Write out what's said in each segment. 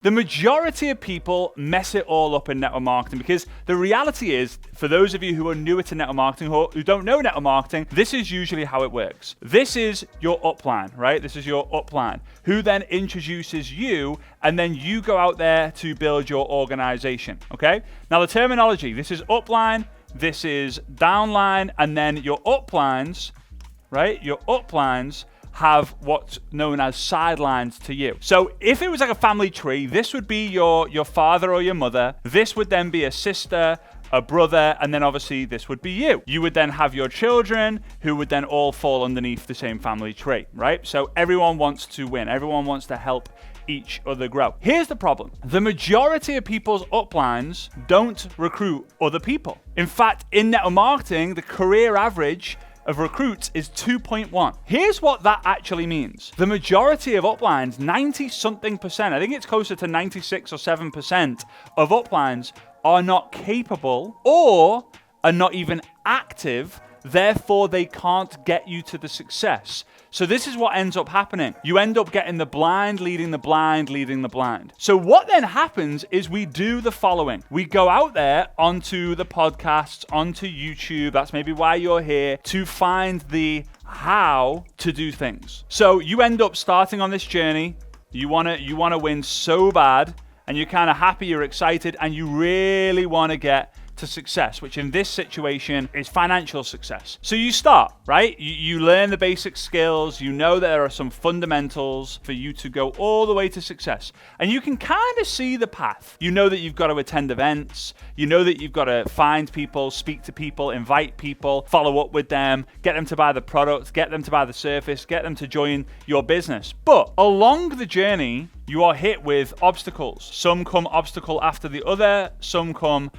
The majority of people mess it all up in network marketing because the reality is, for those of you who are newer to network marketing or who don't know network marketing, this is usually how it works. This is your upline, right? This is your upline, who then introduces you, and then you go out there to build your organization, okay? Now the terminology, this is upline, this is downline, and then your uplines, right? Your uplines have what's known as sidelines to you. So if it was like a family tree, this would be your father or your mother. This would then be a sister, a brother, and then obviously this would be you. You would then have your children who would then all fall underneath the same family tree, right? So everyone wants to win. Everyone wants to help each other grow. Here's the problem. The majority of people's uplines don't recruit other people. In fact, in network marketing, the career average of recruits is 2.1. Here's what that actually means. The majority of uplines, 90-something%, I think it's closer to 96 or 7% of uplines are not capable or are not even active, therefore they can't get you to the success. So this is what ends up happening. You end up getting the blind leading the blind leading the blind. So what then happens is we do the following. We go out there onto the podcasts, onto YouTube, that's maybe why you're here, to find the how to do things. So you end up starting on this journey. You wanna win so bad, and you're kind of happy, you're excited, and you really want to get to success, which in this situation is financial success. So you start, right? You learn the basic skills. You know that there are some fundamentals for you to go all the way to success. And you can kind of see the path. You know that you've got to attend events. You know that you've got to find people, speak to people, invite people, follow up with them, get them to buy the product, get them to buy the service, get them to join your business. But along the journey, you are hit with obstacles. Some come obstacle after the other. Some come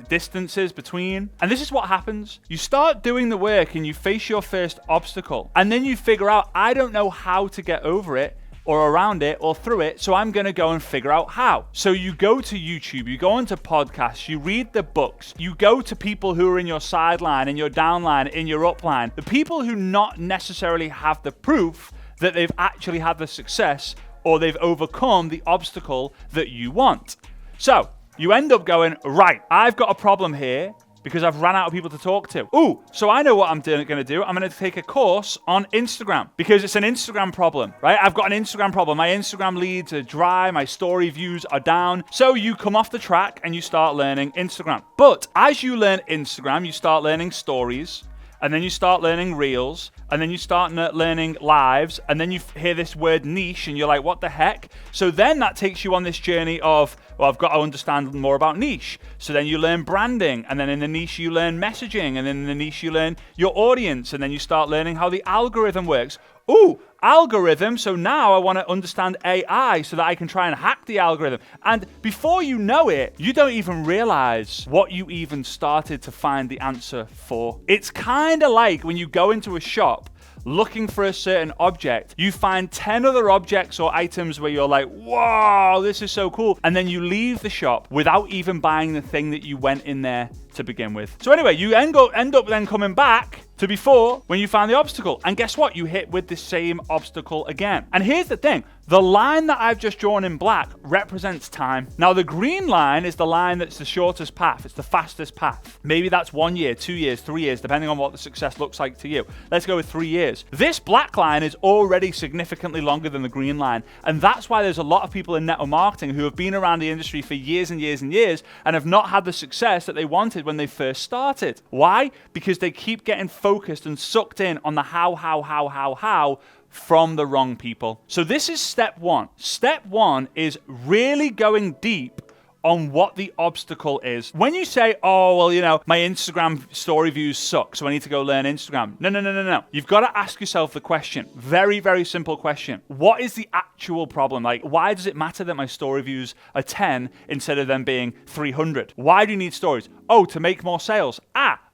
distances between. And this is what happens. You start doing the work and you face your first obstacle. And then you figure out, I don't know how to get over it or around it or through it, so I'm going to go and figure out how. So you go to YouTube, you go onto podcasts, you read the books, you go to people who are in your sideline, in your downline, in your upline, the people who not necessarily have the proof that they've actually had the success or they've overcome the obstacle that you want. So you end up going, right, I've got a problem here because I've run out of people to talk to. Ooh, so I know what I'm going to do. I'm going to take a course on Instagram because it's an Instagram problem, right? I've got an Instagram problem. My Instagram leads are dry. My story views are down. So you come off the track and you start learning Instagram. But as you learn Instagram, you start learning stories, and then you start learning reels, and then you start learning lives, and then you hear this word niche, and you're like, what the heck? So then that takes you on this journey of, well, I've got to understand more about niche. So then you learn branding, and then in the niche you learn messaging, and then in the niche you learn your audience, and then you start learning how the algorithm works. Ooh, algorithm, so now I want to understand AI so that I can try and hack the algorithm. And before you know it, you don't even realize what you even started to find the answer for. It's kind of like when you go into a shop looking for a certain object, you find 10 other objects or items where you're like, whoa, this is so cool. And then you leave the shop without even buying the thing that you went in there to begin with. So anyway, you end up then coming back to before when you found the obstacle. And guess what? You hit with the same obstacle again. And here's the thing. The line that I've just drawn in black represents time. Now, the green line is the line that's the shortest path. It's the fastest path. Maybe that's 1 year, 2 years, 3 years, depending on what the success looks like to you. Let's go with 3 years. This black line is already significantly longer than the green line. And that's why there's a lot of people in network marketing who have been around the industry for years and years and years and have not had the success that they wanted when they first started. Why? Because they keep getting focused and sucked in on the how from the wrong people. So this is step one. Step one is really going deep on what the obstacle is. When you say, oh, well, my Instagram story views suck, so I need to go learn Instagram. No. You've got to ask yourself the question. Very, very simple question. What is the actual problem? Like, why does it matter that my story views are 10 instead of them being 300? Why do you need stories? Oh, to make more sales.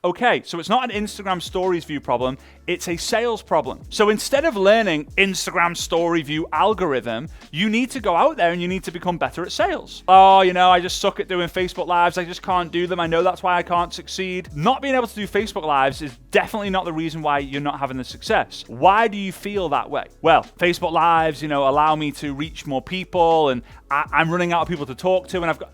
Okay, so it's not an Instagram stories view problem, it's a sales problem. So instead of learning Instagram story view algorithm, you need to go out there and you need to become better at sales. Oh, I just suck at doing Facebook Lives. I just can't do them. I know that's why I can't succeed. Not being able to do Facebook Lives is definitely not the reason why you're not having the success. Why do you feel that way? Well, Facebook Lives, allow me to reach more people, and I'm running out of people to talk to, and I've got...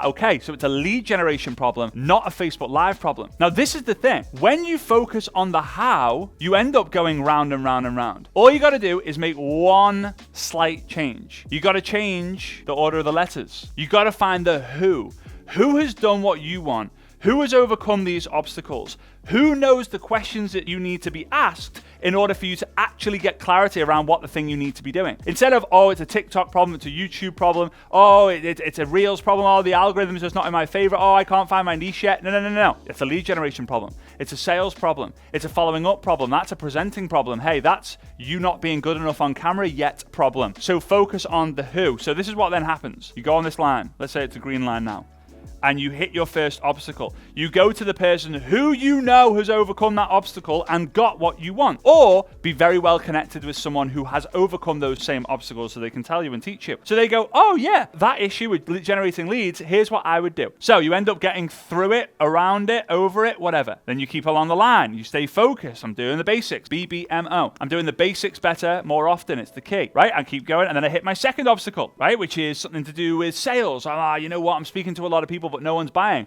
Okay, so it's a lead generation problem, not a Facebook Live problem. Now, this is the thing. When you focus on the how, you end up going round and round and round. All you got to do is make one slight change. You got to change the order of the letters. You got to find the who. Who has done what you want? Who has overcome these obstacles? Who knows the questions that you need to be asked in order for you to actually get clarity around what the thing you need to be doing? Instead of, it's a TikTok problem, it's a YouTube problem, it's a Reels problem, the algorithm is just not in my favor, I can't find my niche yet. No. It's a lead generation problem. It's a sales problem. It's a following up problem. That's a presenting problem. Hey, that's you not being good enough on camera yet problem. So focus on the who. So this is what then happens. You go on this line. Let's say it's a green line now. And you hit your first obstacle. You go to the person who has overcome that obstacle and got what you want. Or be very well connected with someone who has overcome those same obstacles so they can tell you and teach you. So they go, that issue with generating leads, here's what I would do. So you end up getting through it, around it, over it, whatever. Then you keep along the line. You stay focused. I'm doing the basics, BBMO. I'm doing the basics better, more often. It's the key, right? I keep going, and then I hit my second obstacle, right? Which is something to do with sales. I'm speaking to a lot of people, but no one's buying.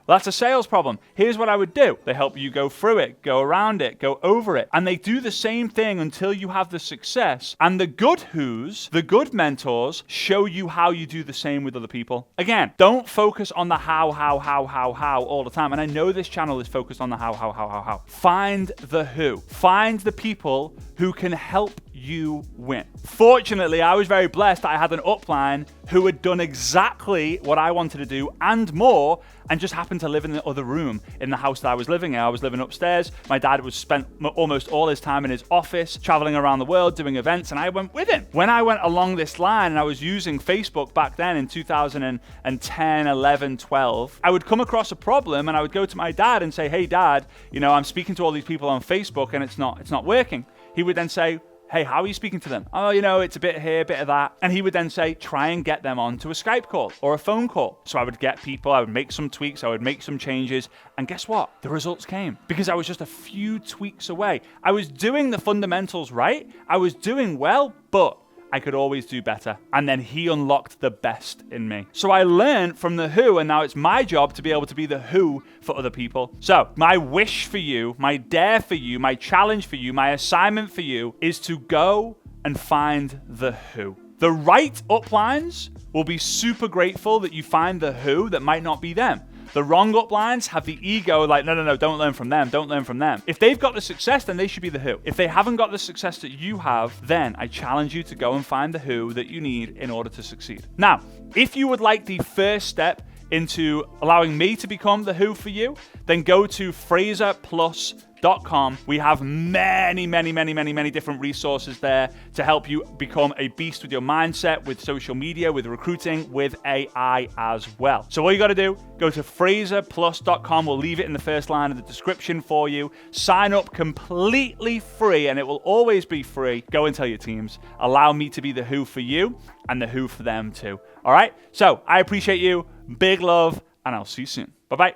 That's a sales problem. Here's what I would do. They help you go through it, go around it, go over it. And they do the same thing until you have the success. And the good the good mentors show you how you do the same with other people. Again, don't focus on the how all the time. And I know this channel is focused on the how. Find the who. Find the people who can help you win. Fortunately, I was very blessed that I had an upline who had done exactly what I wanted to do and more, and just happened to live in the other room in the house that I was living in. I was living upstairs. My dad was spent almost all his time in his office, traveling around the world, doing events, and I went with him. When I went along this line, and I was using Facebook back then in 2010, 11, 12, I would come across a problem, and I would go to my dad and say, hey, Dad, I'm speaking to all these people on Facebook, and it's not working. He would then say, hey, how are you speaking to them? It's a bit here, a bit of that. And he would then say, try and get them onto a Skype call or a phone call. So I would get people, I would make some tweaks, I would make some changes. And guess what? The results came because I was just a few tweaks away. I was doing the fundamentals right. I was doing well, but I could always do better. And then he unlocked the best in me. So I learned from the who, and now it's my job to be able to be the who for other people. So my wish for you, my dare for you, my challenge for you, my assignment for you is to go and find the who. The right uplines will be super grateful that you find the who that might not be them. The wrong uplines have the ego like, no, don't learn from them, don't learn from them. If they've got the success, then they should be the who. If they haven't got the success that you have, then I challenge you to go and find the who that you need in order to succeed. Now, if you would like the first step into allowing me to become the who for you, then go to FraserPlus.com. We have many different resources there to help you become a beast with your mindset, with social media, with recruiting, with AI as well. So all you got to do, go to FraserPlus.com. We'll leave it in the first line of the description for you. Sign up completely free, and it will always be free. Go and tell your teams. Allow me to be the who for you and the who for them too. All right? So I appreciate you. Big love, and I'll see you soon. Bye-bye.